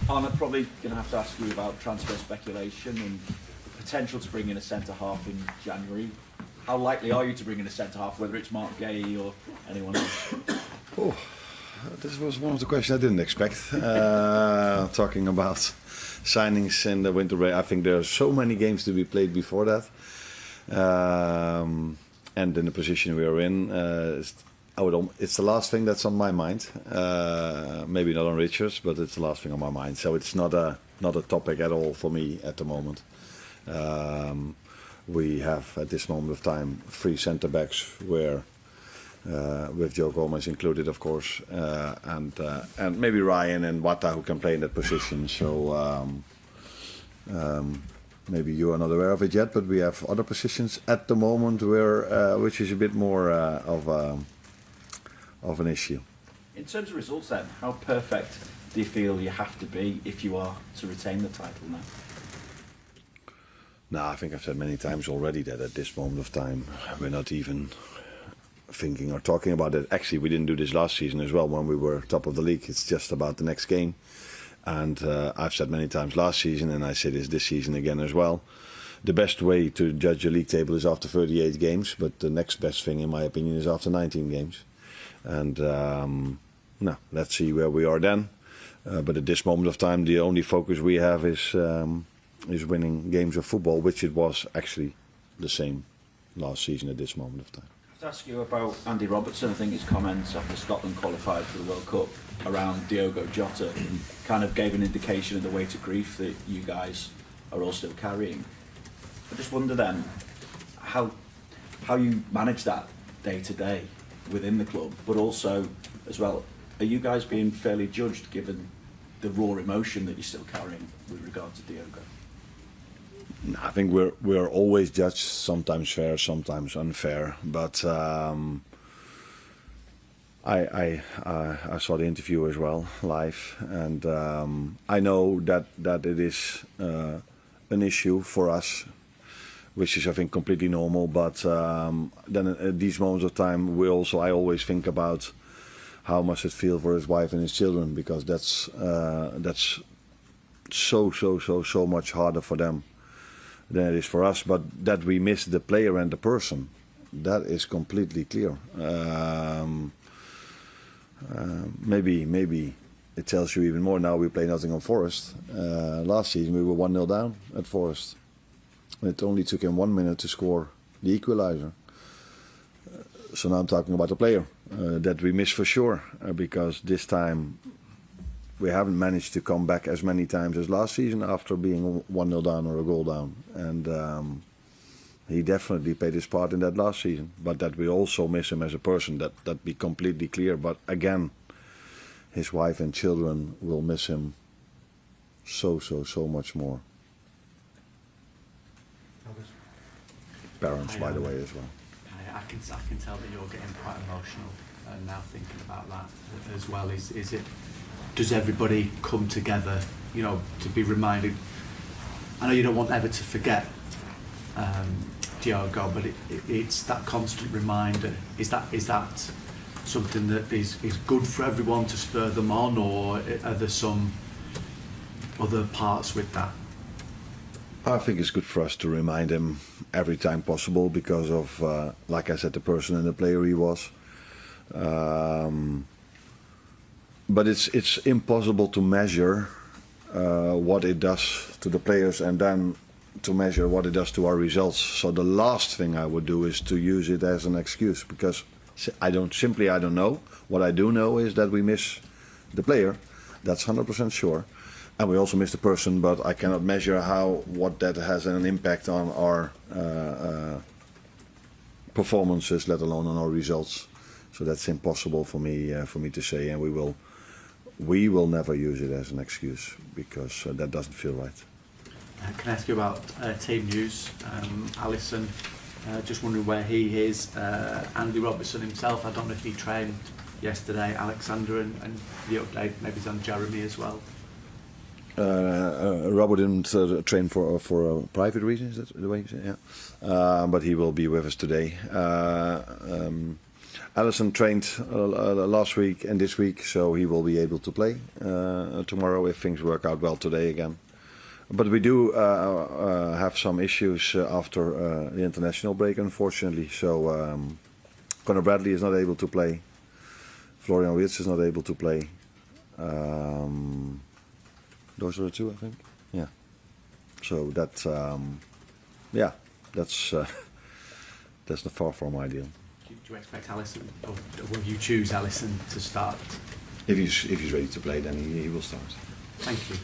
Arne, probably going to have to ask you about transfer speculation and the potential to bring in a centre-half in January. How likely are you to bring in a centre-half, whether it's Mark Gay or anyone else? Oh, this was one of the questions I didn't expect. Talking about signings in the winter break, I think there are so many games to be played before that. And in the position we are in, it's the last thing that's on my mind. Maybe not on Richard's, but it's the last thing on my mind. So it's not a topic at all for me at the moment. We have at this moment of time 3 centre backs, where with Joe Gomez included, of course, and maybe Ryan and Wata who can play in that position. So maybe you are not aware of it yet, but we have other positions at the moment where which is a bit more of an issue. In terms of results then, how perfect do you feel you have to be if you are to retain the title now? No, I think I've said many times already that at this moment of time we're not even thinking or talking about it. Actually, we didn't do this last season as well when we were top of the league. It's just about the next game. And I've said many times last season, and I say this season again as well, the best way to judge a league table is after 38 games, but the next best thing, in my opinion, is after 19 games. And no, let's see where we are then. But at this moment of time, the only focus we have is winning games of football, which it was actually the same last season at this moment of time. I have to ask you about Andy Robertson. I think his comments after Scotland qualified for the World Cup around Diogo Jota kind of gave an indication of the weight of grief that you guys are all still carrying. I just wonder then how you manage that day to day within the club, but also as well, are you guys being fairly judged given the raw emotion that you're still carrying with regard to Diogo? I think we're always judged, sometimes fair, sometimes unfair. But I saw the interview as well live, and I know that it is an issue for us, which is I think completely normal. But then at these moments of time, I always think about how must it feel for his wife and his children, because that's so much harder for them than it is for us. But that we miss the player and the person, that is completely clear. Maybe it tells you even more now. We play Nottingham Forest. Last season we were 1-0 down at Forest. It only took him 1 minute to score the equaliser. So now I'm talking about the player that we miss for sure, because this time we haven't managed to come back as many times as last season after being 1-0 down or a goal down. And he definitely played his part in that last season. But that we also miss him as a person, that be completely clear. But again, his wife and children will miss him so much more. Parents, by the way, as well. I can tell that you're getting quite emotional now thinking about that as well. Does everybody come together, to be reminded? I know you don't want ever to forget Diogo, but it's that constant reminder. Is that something that is good for everyone to spur them on, or are there some other parts with that? I think it's good for us to remind him every time possible because of, like I said, the person and the player he was. But it's impossible to measure what it does to the players and then to measure what it does to our results. So the last thing I would do is to use it as an excuse, because I don't know. What I do know is that we miss the player. That's 100% sure. And we also miss the person, but I cannot measure what that has an impact on our performances, let alone on our results. So that's impossible for me to say, and we will never use it as an excuse, because that doesn't feel right. Can I ask you about team news? Alisson, just wondering where he is. Andy Robertson himself, I don't know if he trained yesterday. Alexander and the update maybe is on Jeremy as well. Robert didn't train for private reasons. That's the way you say, yeah. But he will be with us today. Alisson trained last week and this week, so he will be able to play tomorrow if things work out well today again. But we do have some issues after the international break, unfortunately. So Conor Bradley is not able to play. Florian Wirtz is not able to play. Those are the two, I think. Yeah. So that's that's not far from ideal. Do you expect Alisson, or will you choose Alisson to start? If he's ready to play, then he will start. Thank you.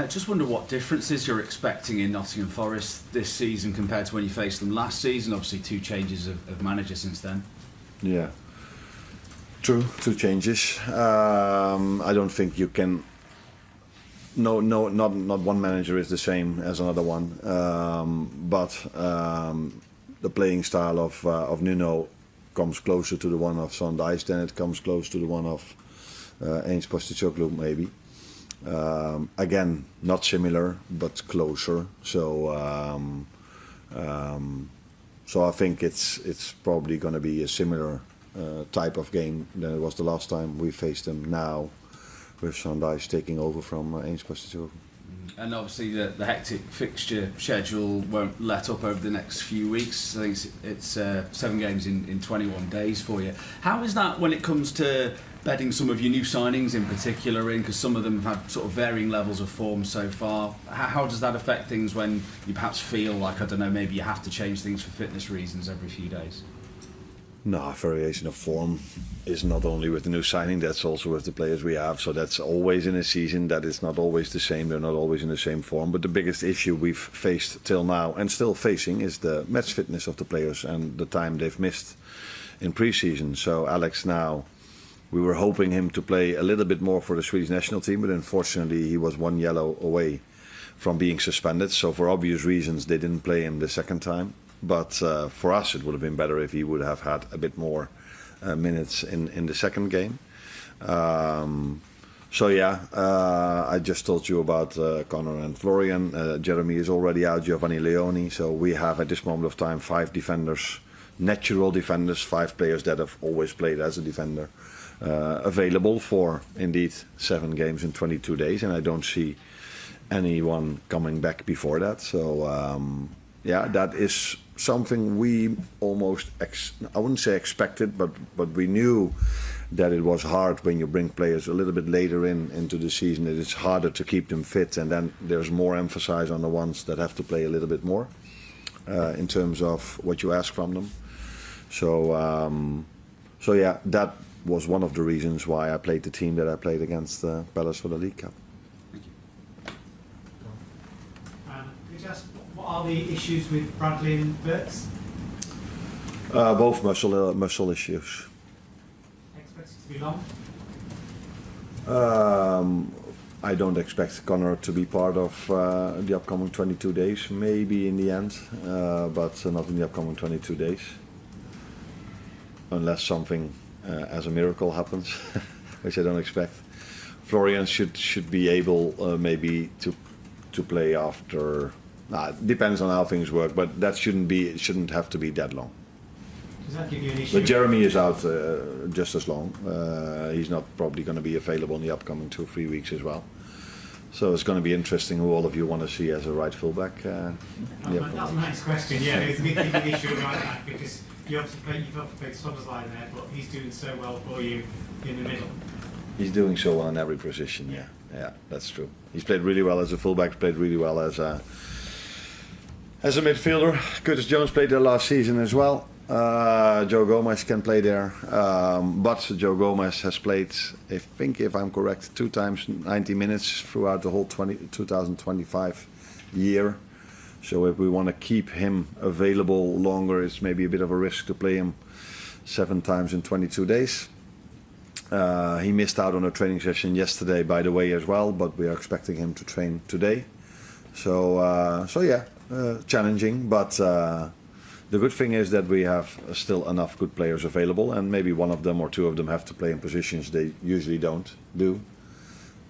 Just wonder what differences you're expecting in Nottingham Forest this season compared to when you faced them last season. Obviously, 2 changes of manager since then. Yeah. True, 2 changes. I don't think you can. No, not one manager is the same as another one. But the playing style of Nuno comes closer to the one of Sondheis than it comes close to the one of Ainge Postecoglou, maybe. Again, not similar, but closer. So I think it's probably going to be a similar type of game than it was the last time we faced them. Now, with Sondheis taking over from Ainge Postecoglou. And obviously the hectic fixture schedule won't let up over the next few weeks. I think it's 7 games in 21 days for you. How is that when it comes to bedding some of your new signings in particular in? Because some of them have had sort of varying levels of form so far. How does that affect things when you perhaps feel like, I don't know, maybe you have to change things for fitness reasons every few days? No, variation of form is not only with the new signing, that's also with the players we have. So that's always in a season that is not always the same. They're not always in the same form. But the biggest issue we've faced till now and still facing is the match fitness of the players and the time they've missed in pre-season. So Alex now, we were hoping him to play a little bit more for the Swedish national team, but unfortunately he was 1 yellow away from being suspended. So for obvious reasons they didn't play him the second time. But for us, it would have been better if he would have had a bit more minutes in the second game. I just told you about Conor and Florian. Jeremy is already out, Giovanni Leoni. So we have at this moment of time 5 defenders, natural defenders, 5 players that have always played as a defender, available for indeed 7 games in 22 days. And I don't see anyone coming back before that. So that is something we almost, I wouldn't say expected, but we knew that it was hard when you bring players a little bit later into the season. That it's harder to keep them fit, and then there's more emphasis on the ones that have to play a little bit more in terms of what you ask from them. That was one of the reasons why I played the team that I played against Palace for the League Cup. Thank you. Could you ask, what are the issues with Bradley and Wirtz? Both muscle issues. Expected to be long? I don't expect Conor to be part of the upcoming 22 days. Maybe in the end, but not in the upcoming 22 days. Unless something as a miracle happens, which I don't expect. Florian should be able maybe to play after. Depends on how things work, but that shouldn't have to be that long. Does that give you an issue? But Jeremy is out just as long. He's not probably going to be available in the upcoming 2 or 3 weeks as well. So it's going to be interesting who all of you want to see as a right fullback. That's my next question. Yeah, it's a big issue right back because you've obviously played Sobersline there, but he's doing so well for you in the middle. He's doing so well in every position. Yeah, that's true. He's played really well as a fullback. Played really well as a midfielder. Curtis Jones played there last season as well. Joe Gomez can play there, but Joe Gomez has played, I think if I'm correct, 2 times 90 minutes throughout the whole 2025 year. So if we want to keep him available longer, it's maybe a bit of a risk to play him 7 times in 22 days. He missed out on a training session yesterday, by the way, as well, but we are expecting him to train today. Challenging, but the good thing is that we have still enough good players available, and maybe one of them or 2 of them have to play in positions they usually don't do.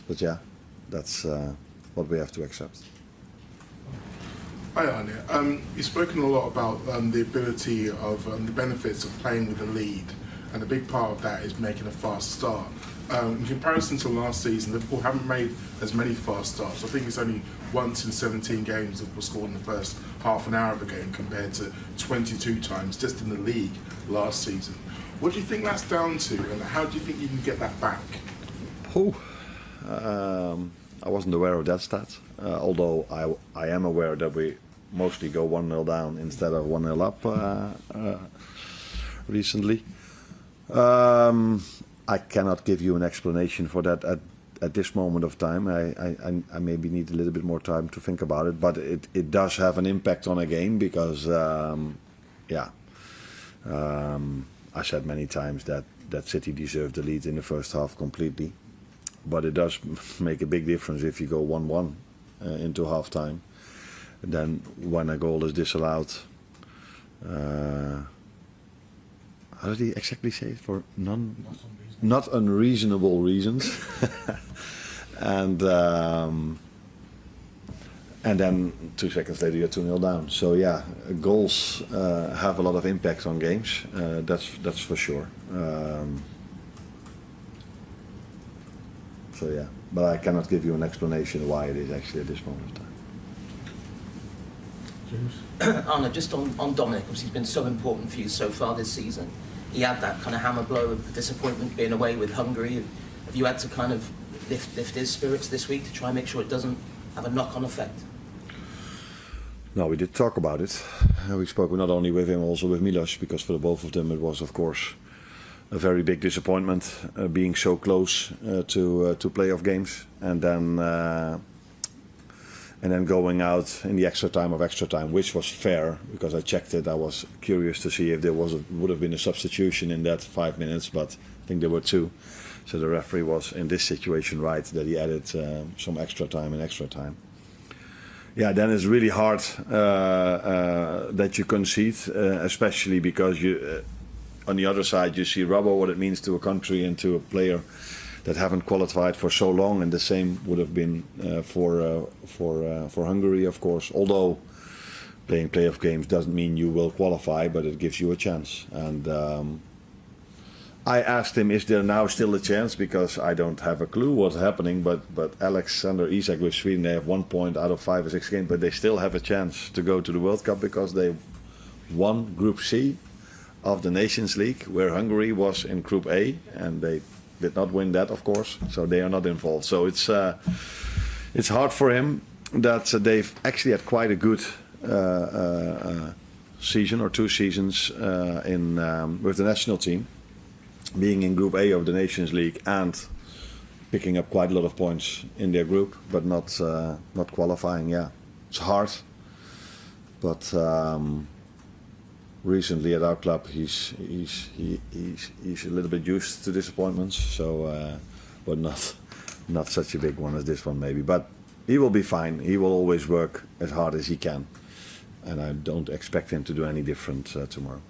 But yeah, that's what we have to accept. Hi Arne. You've spoken a lot about the ability of the benefits of playing with a lead, and a big part of that is making a fast start. In comparison to last season, Liverpool haven't made as many fast starts. I think it's only once in 17 games Liverpool scored in the first half an hour of a game compared to 22 times just in the league last season. What do you think that's down to, and how do you think you can get that back? I wasn't aware of that stat, although I am aware that we mostly go 1-0 down instead of 1-0 up recently. I cannot give you an explanation for that at this moment of time. I maybe need a little bit more time to think about it, but it does have an impact on a game because, I said many times that City deserved the lead in the first half completely. But it does make a big difference if you go 1-1 into half time. Then when a goal is disallowed, how did he exactly say it? For not unreasonable reasons. and then 2 seconds later you're 2-0 down. So yeah, goals have a lot of impact on games. That's for sure. So yeah, but I cannot give you an explanation why it is actually at this moment of time. Arne, just on Dominic, obviously he's been so important for you so far this season. He had that kind of hammer blow of disappointment being away with Hungary. Have you had to kind of lift his spirits this week to try and make sure it doesn't have a knock-on effect? No, we did talk about it. We spoke not only with him, also with Milos, because for the both of them it was, of course, a very big disappointment being so close to playoff games, and then going out in the extra time, which was fair because I checked it. I was curious to see if there would have been a substitution in that 5 minutes, but I think there were 2. So the referee was in this situation right that he added some extra time. Yeah, then it's really hard that you concede, especially because you. On the other side, you see Robbo, what it means to a country and to a player that haven't qualified for so long, and the same would have been for Hungary, of course. Although playing playoff games doesn't mean you will qualify, but it gives you a chance. And I asked him, is there now still a chance? Because I don't have a clue what's happening. But Alexander Isak with Sweden, they have 1 point out of 5 or 6 games, but they still have a chance to go to the World Cup because they won Group C of the Nations League, where Hungary was in Group A, and they did not win that, of course, so they are not involved. So it's hard for him that they've actually had quite a good season or 2 seasons with the national team, being in Group A of the Nations League and picking up quite a lot of points in their group, but not qualifying. Yeah, it's hard, but. Recently at our club, he's a little bit used to disappointments, so but not such a big one as this one maybe. But he will be fine. He will always work as hard as he can, and I don't expect him to do any different tomorrow.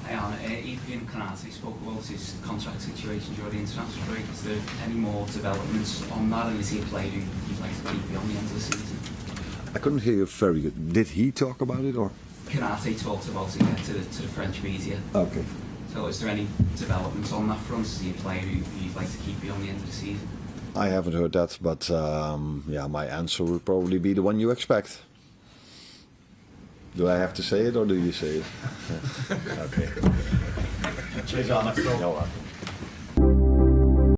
Hey Arne, Adrian Canate spoke about his contract situation during the international break. Is there any more developments on that, and is he a player who you'd like to keep beyond the end of the season? I couldn't hear you very good. Did he talk about it or? Canate talked about it to the French media. Okay. So is there any developments on that front? Is he a player who you'd like to keep beyond the end of the season? I haven't heard that, but yeah, my answer would probably be the one you expect. Do I have to say it or do you say it? Okay. Cheers, Arne. No,